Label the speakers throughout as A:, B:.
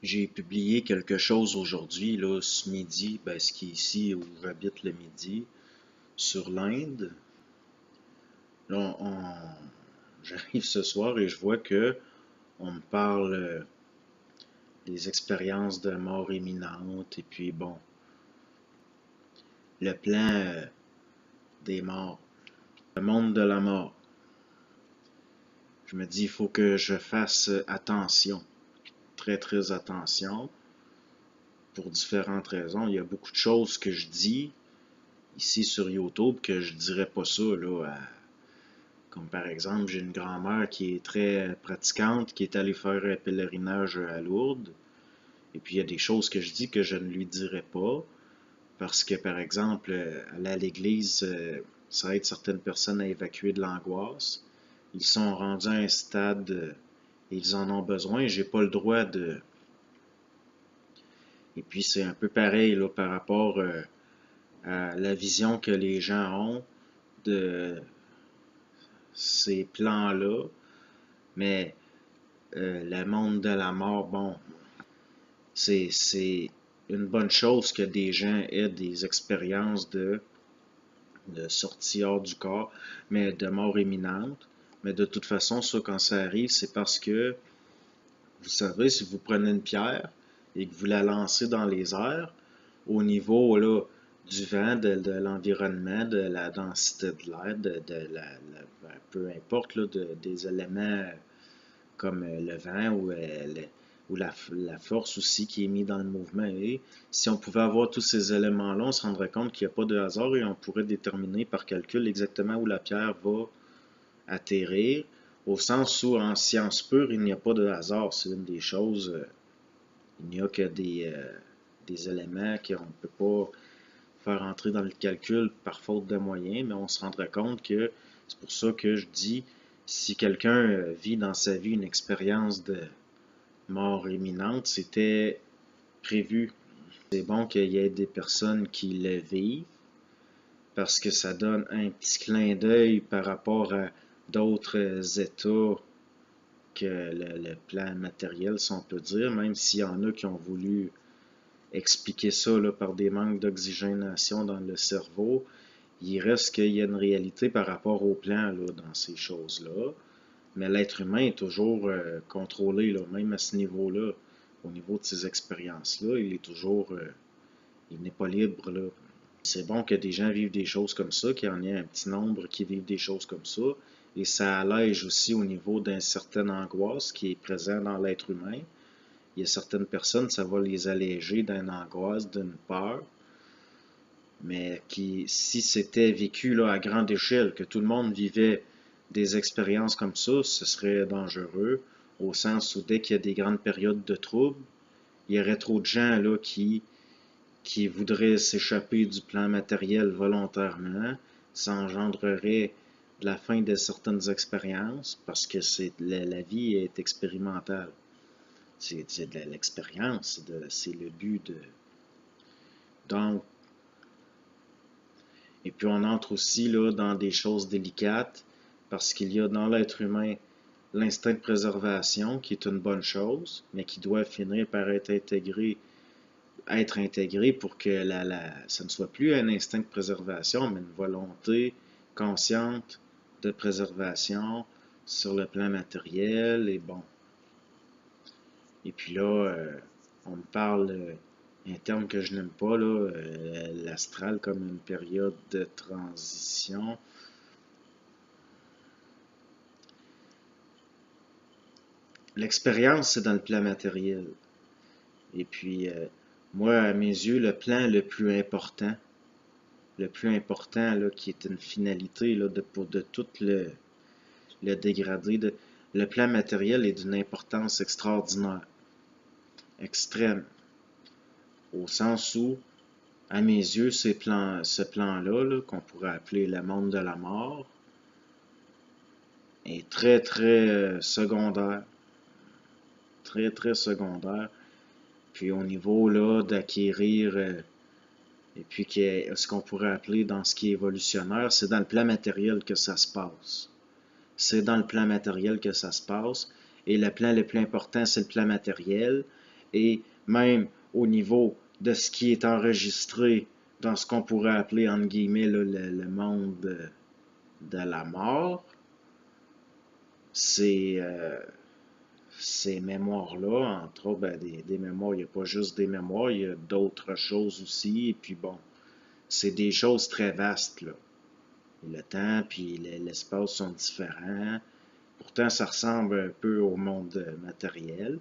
A: J'ai publié quelque chose aujourd'hui, là, ce midi, ce qui est ici où j'habite le midi, sur l'Inde. Là, j'arrive ce soir et je vois que on me parle des expériences de mort imminente et puis bon, le plan des morts, le monde de la mort. Je me dis, il faut que je fasse attention, très très attention, pour différentes raisons. Il y a beaucoup de choses que je dis ici sur YouTube que je dirais pas ça là. Comme par exemple, j'ai une grand-mère qui est très pratiquante, qui est allée faire un pèlerinage à Lourdes. Et puis il y a des choses que je dis que je ne lui dirais pas. Parce que par exemple, aller à l'église, ça aide certaines personnes à évacuer de l'angoisse. Ils sont rendus à un stade et ils en ont besoin. J'ai pas le droit de. Et puis c'est un peu pareil là, par rapport à la vision que les gens ont de ces plans-là. Mais le monde de la mort, bon, c'est une bonne chose que des gens aient des expériences de sortie hors du corps, mais de mort imminente. Mais de toute façon, ça, quand ça arrive, c'est parce que, vous savez, si vous prenez une pierre et que vous la lancez dans les airs, au niveau là, du vent, de l'environnement, de la densité de l'air, peu importe, là, des éléments comme le vent ou la force aussi qui est mise dans le mouvement. Et si on pouvait avoir tous ces éléments-là, on se rendrait compte qu'il n'y a pas de hasard et on pourrait déterminer par calcul exactement où la pierre va atterrir, au sens où en science pure, il n'y a pas de hasard. C'est une des choses, il n'y a que des éléments qu'on ne peut pas faire entrer dans le calcul par faute de moyens, mais on se rendrait compte que c'est pour ça que je dis, si quelqu'un vit dans sa vie une expérience de mort imminente, c'était prévu. C'est bon qu'il y ait des personnes qui le vivent parce que ça donne un petit clin d'œil par rapport à d'autres états que le plan matériel, si on peut dire, même s'il y en a qui ont voulu expliquer ça là, par des manques d'oxygénation dans le cerveau. Il reste qu'il y a une réalité par rapport au plan là, dans ces choses-là. Mais l'être humain est toujours contrôlé, là, même à ce niveau-là, au niveau de ces expériences-là, il est toujours, il n'est pas libre, là. C'est bon que des gens vivent des choses comme ça, qu'il y en ait un petit nombre qui vivent des choses comme ça, et ça allège aussi au niveau d'une certaine angoisse qui est présente dans l'être humain. Il y a certaines personnes, ça va les alléger d'une angoisse, d'une peur, mais qui, si c'était vécu là, à grande échelle, que tout le monde vivait des expériences comme ça, ce serait dangereux, au sens où dès qu'il y a des grandes périodes de troubles, il y aurait trop de gens là, qui voudraient s'échapper du plan matériel volontairement, ça engendrerait la fin de certaines expériences, parce que la vie est expérimentale. C'est de l'expérience, c'est le but de. Donc, et puis on entre aussi là, dans des choses délicates, parce qu'il y a dans l'être humain l'instinct de préservation, qui est une bonne chose, mais qui doit finir par être intégré pour que ça ne soit plus un instinct de préservation, mais une volonté consciente de préservation sur le plan matériel. Et bon. Et puis là, on me parle un terme que je n'aime pas, là, l'astral comme une période de transition. L'expérience, c'est dans le plan matériel. Et puis, moi, à mes yeux, le plan le plus important, là, qui est une finalité là, de tout le dégradé, le plan matériel est d'une importance extraordinaire, extrême, au sens où, à mes yeux, ce plan-là, là, qu'on pourrait appeler le monde de la mort, est très, très secondaire. Très, très secondaire. Puis au niveau là d'acquérir, et puis ce qu'on pourrait appeler dans ce qui est évolutionnaire, c'est dans le plan matériel que ça se passe. C'est dans le plan matériel que ça se passe. Et le plan le plus important, c'est le plan matériel. et même au niveau de ce qui est enregistré dans ce qu'on pourrait appeler, entre guillemets, là, le monde de la mort, ces mémoires-là, entre autres, ben, des mémoires, il n'y a pas juste des mémoires, il y a d'autres choses aussi, et puis bon, c'est des choses très vastes, là. Le temps puis l'espace sont différents. Pourtant, ça ressemble un peu au monde matériel.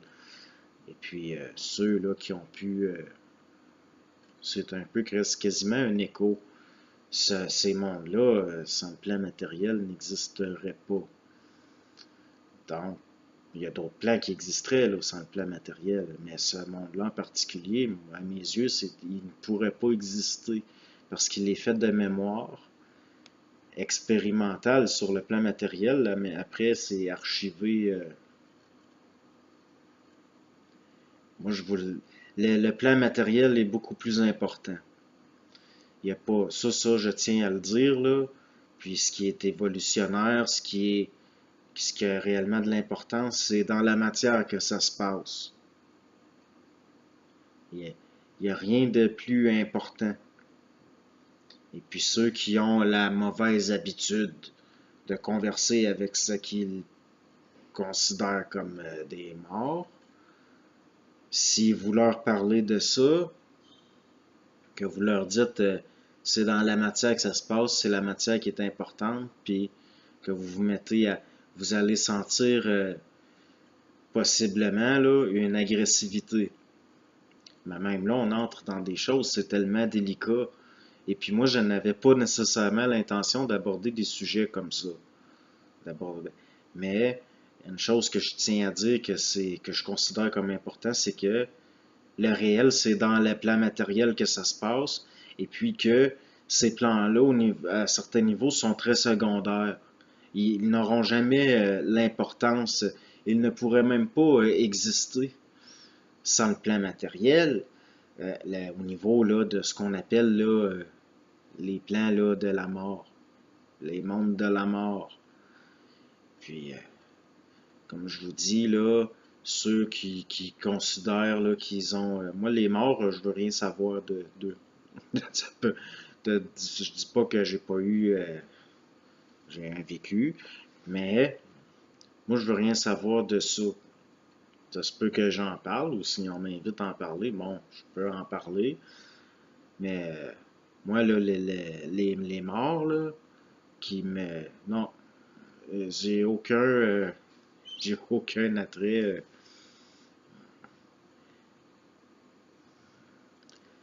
A: Et puis, ceux là, qui ont pu... c'est un peu quasiment un écho. Ces mondes-là, sans le plan matériel, n'existeraient pas. Donc, il y a d'autres plans qui existeraient là, sans le plan matériel, mais ce monde-là en particulier, à mes yeux, il ne pourrait pas exister parce qu'il est fait de mémoire expérimentale sur le plan matériel, là, mais après, c'est archivé. Moi, le plan matériel est beaucoup plus important. Il y a pas ça, je tiens à le dire là. Puis ce qui est évolutionnaire, ce qui a réellement de l'importance, c'est dans la matière que ça se passe. Il n'y a rien de plus important. Et puis ceux qui ont la mauvaise habitude de converser avec ce qu'ils considèrent comme des morts, si vous leur parlez de ça, que vous leur dites c'est dans la matière que ça se passe, c'est la matière qui est importante, puis que vous vous mettez à... Vous allez sentir possiblement là, une agressivité. Mais même là, on entre dans des choses, c'est tellement délicat. Et puis moi, je n'avais pas nécessairement l'intention d'aborder des sujets comme ça. Mais une chose que je tiens à dire que je considère comme important, c'est que le réel, c'est dans les plans matériels que ça se passe, et puis que ces plans-là, à certains niveaux, sont très secondaires. Ils n'auront jamais l'importance, ils ne pourraient même pas exister sans le plan matériel, au niveau là, de ce qu'on appelle là, les plans là, de la mort, les mondes de la mort. Puis, comme je vous dis, là, ceux qui considèrent là, qu'ils ont... moi, les morts, je veux rien savoir de je dis pas que j'ai pas eu... j'ai un vécu, mais moi, je veux rien savoir de ça. Ça se peut que j'en parle, ou si on m'invite à en parler, bon, je peux en parler. Mais moi, là, les morts, là, qui me... Non, j'ai aucun attrait...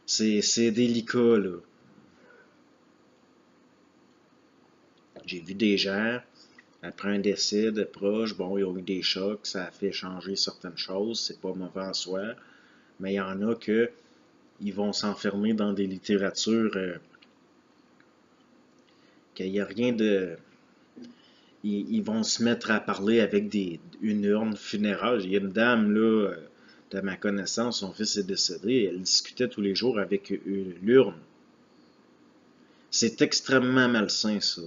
A: c'est délicat, là. J'ai vu des gens, après un décès de proche, bon, ils ont eu des chocs, ça a fait changer certaines choses, c'est pas mauvais en soi, mais il y en a que ils vont s'enfermer dans des littératures qu'il n'y a rien de... Ils vont se mettre à parler avec une urne funéraire. Il y a une dame, là, de ma connaissance, son fils est décédé, elle discutait tous les jours avec l'urne. C'est extrêmement malsain, ça.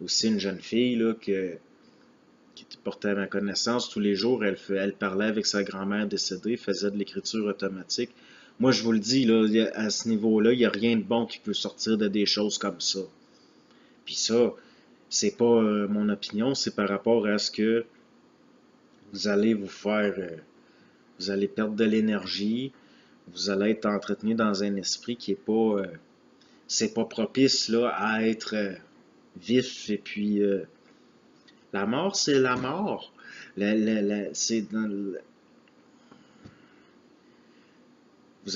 A: Aussi, une jeune fille, là, qui portait à ma connaissance tous les jours, elle parlait avec sa grand-mère décédée, faisait de l'écriture automatique. Moi, je vous le dis, là, à ce niveau-là, il n'y a rien de bon qui peut sortir de des choses comme ça. Puis ça, c'est pas mon opinion, c'est par rapport à ce que vous allez vous faire, vous allez perdre de l'énergie, vous allez être entretenu dans un esprit qui est pas, c'est pas propice là à être vif. Et puis la mort, c'est la mort. Vous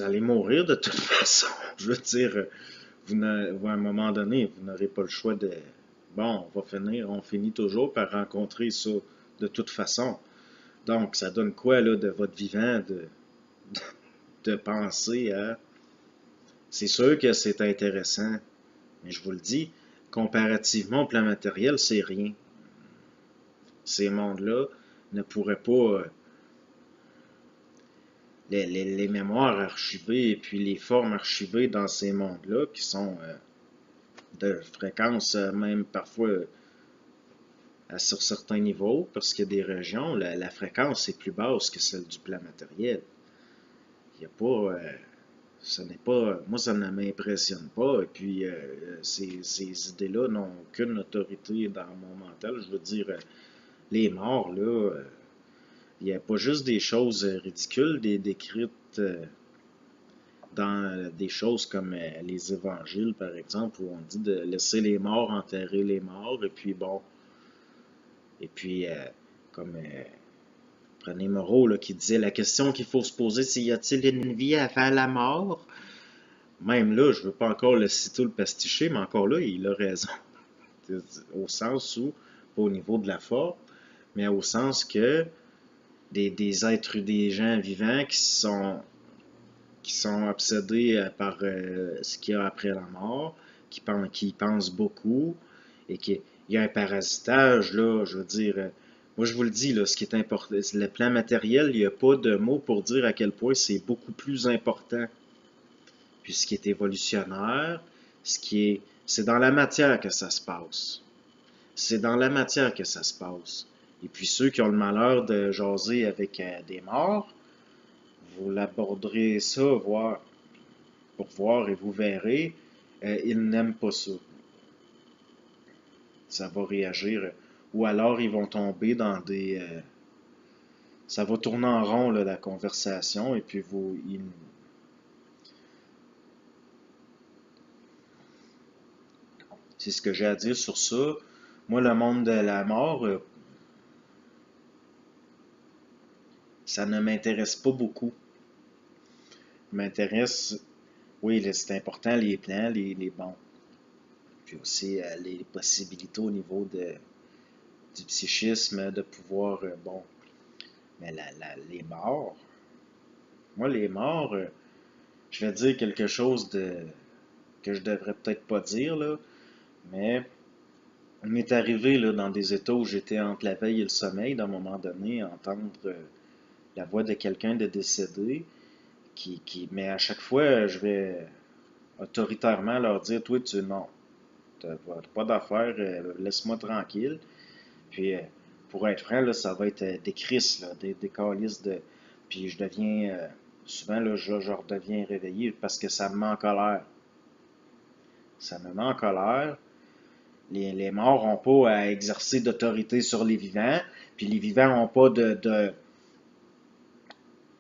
A: allez mourir de toute façon. Je veux dire, à un moment donné, vous n'aurez pas le choix de... Bon, on finit toujours par rencontrer ça de toute façon. Donc, ça donne quoi là, de votre vivant de penser à... C'est sûr que c'est intéressant, mais je vous le dis, comparativement au plan matériel, c'est rien. Ces mondes-là ne pourraient pas... les mémoires archivées et puis les formes archivées dans ces mondes-là, qui sont de fréquence même parfois sur certains niveaux, parce qu'il y a des régions, la fréquence est plus basse que celle du plan matériel. y a pas, ce n'est pas, moi ça ne m'impressionne pas, et puis ces idées-là n'ont aucune autorité dans mon mental. Je veux dire, les morts, là, il n'y a pas juste des choses ridicules décrites dans des choses comme les évangiles, par exemple, où on dit de laisser les morts enterrer les morts, et puis bon, et puis comme René Moreau là, qui disait la question qu'il faut se poser, c'est y a-t-il une vie avant la mort? Même là, je ne veux pas encore le citer ou le pasticher, mais encore là, il a raison. Au sens où, pas au niveau de la forme, mais au sens que des êtres, des gens vivants qui sont obsédés par ce qu'il y a après la mort, qui pensent beaucoup, et qu'il y a un parasitage, là, je veux dire, moi je vous le dis, là, ce qui est important, le plan matériel, il n'y a pas de mots pour dire à quel point c'est beaucoup plus important. Puis ce qui est évolutionnaire, c'est dans la matière que ça se passe. C'est dans la matière que ça se passe. Et puis ceux qui ont le malheur de jaser avec des morts, vous l'aborderez ça, pour voir et vous verrez, ils n'aiment pas ça. Ça va réagir. Ou alors ils vont tomber dans des... ça va tourner en rond, là, la conversation, et puis c'est ce que j'ai à dire sur ça. Moi, le monde de la mort, ça ne m'intéresse pas beaucoup. M'intéresse, oui, c'est important, les plans, les bons. Puis aussi les possibilités au niveau du psychisme, de pouvoir, bon, mais les morts, moi, les morts, je vais dire quelque chose que je devrais peut-être pas dire, là, mais on m'est arrivé là, dans des états où j'étais entre la veille et le sommeil, d'un moment donné, à entendre la voix de quelqu'un de décédé, mais à chaque fois, je vais autoritairement leur dire, toi, non, t'as pas d'affaires, laisse-moi tranquille. Puis, pour être franc, là, ça va être des crises, là, des calices de... Puis je deviens, souvent, là, je redeviens réveillé parce que ça me met en colère. Ça me met en colère. Les morts n'ont pas à exercer d'autorité sur les vivants, puis les vivants n'ont pas de...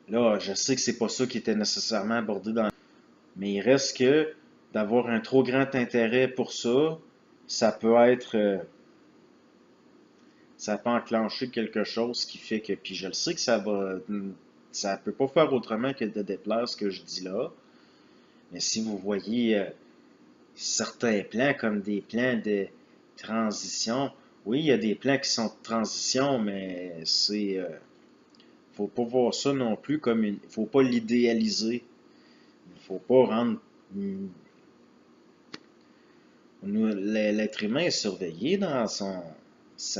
A: Là, je sais que c'est pas ça qui était nécessairement abordé dans... Mais il reste que d'avoir un trop grand intérêt pour ça, ça peut être... ça peut enclencher quelque chose qui fait que... Puis je le sais que ça va... Ça peut pas faire autrement que de déplaire ce que je dis là. Mais si vous voyez certains plans comme des plans de transition, oui, il y a des plans qui sont de transition, mais faut pas voir ça non plus comme une... faut pas l'idéaliser. Il faut pas rendre... L'être humain est surveillé dans ce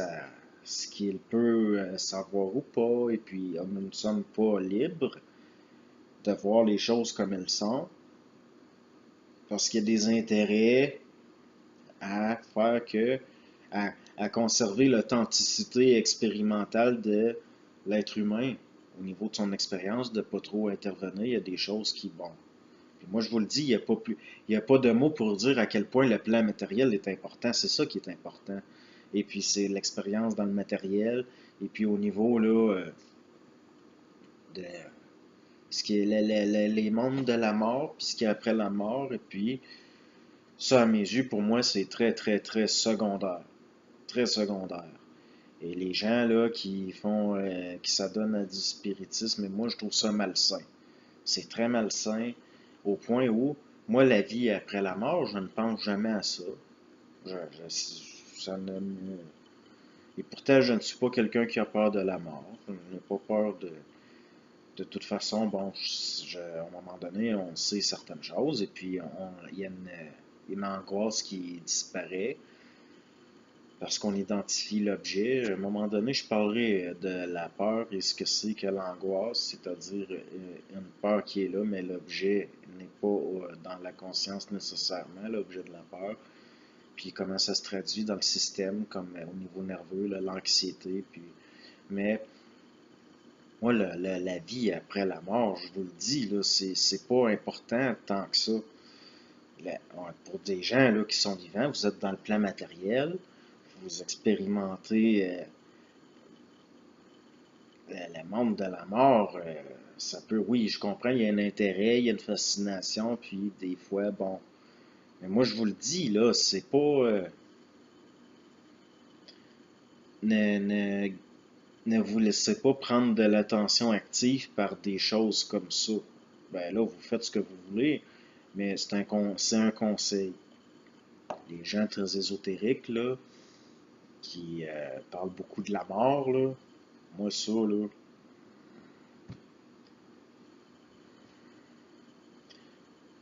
A: qu'il peut savoir ou pas, et puis nous ne sommes pas libres de voir les choses comme elles sont, parce qu'il y a des intérêts à faire que, à conserver l'authenticité expérimentale de l'être humain au niveau de son expérience, de ne pas trop intervenir. Il y a des choses qui, bon. Puis moi, je vous le dis, il y a pas de mots pour dire à quel point le plan matériel est important. C'est ça qui est important. Et puis, c'est l'expérience dans le matériel. Et puis, au niveau, là, de ce qui est les mondes de la mort, puis ce qui est après la mort. Et puis, ça, à mes yeux, pour moi, c'est très, très, très secondaire. Très secondaire. Et les gens là qui s'adonnent à du spiritisme, moi je trouve ça malsain. C'est très malsain au point où moi la vie après la mort, je ne pense jamais à ça. Ça ne Et pourtant je ne suis pas quelqu'un qui a peur de la mort. Je n'ai pas peur de toute façon. Bon, à un moment donné, on sait certaines choses et puis il y a une angoisse qui disparaît parce qu'on identifie l'objet. À un moment donné, je parlerai de la peur et ce que c'est que l'angoisse, c'est-à-dire une peur qui est là, mais l'objet n'est pas dans la conscience nécessairement, l'objet de la peur. Puis comment ça se traduit dans le système, comme au niveau nerveux, l'anxiété. Mais Moi, la vie après la mort, je vous le dis, là, c'est pas important tant que ça. Pour des gens là, qui sont vivants, vous êtes dans le plan matériel, vous expérimentez le monde de la mort. Ça peut, oui, je comprends, il y a un intérêt, il y a une fascination, puis des fois, bon. Mais moi, je vous le dis, là, c'est pas. Ne, ne, ne vous laissez pas prendre de l'attention active par des choses comme ça. Ben là, vous faites ce que vous voulez, mais c'est un conseil. Les gens très ésotériques, là, qui parlent beaucoup de la mort, là, moi, ça, là,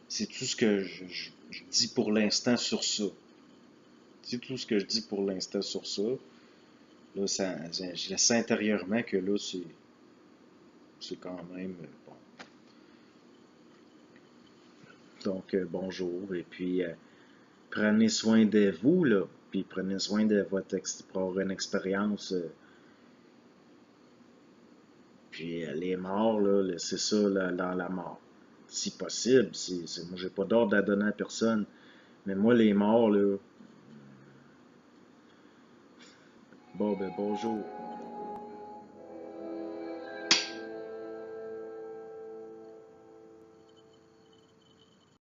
A: c'est tout ce que je dis pour l'instant sur ça. C'est tout ce que je dis pour l'instant sur ça. Là, je laisse intérieurement que là, c'est quand même bon. Donc, bonjour. Et puis, prenez soin de vous, là. Puis, prenez soin de pour avoir une expérience. Puis, les morts, là, laissez ça là, dans la mort. Si possible. Moi, j'ai pas d'ordre à donner à personne. Mais moi, les morts, là. Bon, ben, bonjour.